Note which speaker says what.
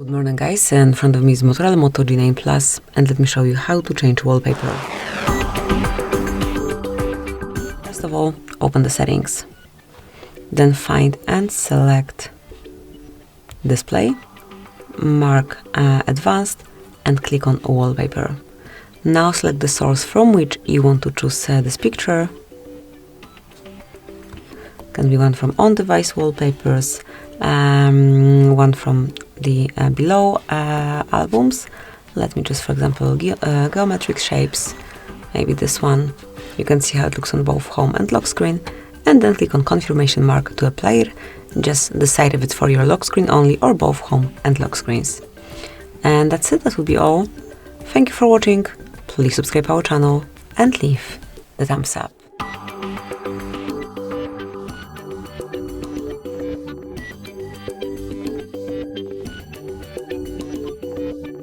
Speaker 1: Good morning guys, in front of me is Motorola Moto G9 Plus, and let me show you how to change wallpaper. First of all, open the settings, then find and select display, mark advanced and click on wallpaper. Now select the source from which you want to choose this picture. Can be one from on-device wallpapers, one from the below albums. Let me choose, for example, geometric shapes, maybe this one. You can see how it looks on both home and lock screen, and then click on confirmation mark to apply it. Just decide if it's for your lock screen only or both home and lock screens. And that's it, that will be all. Thank you for watching, please subscribe our channel and leave the thumbs up.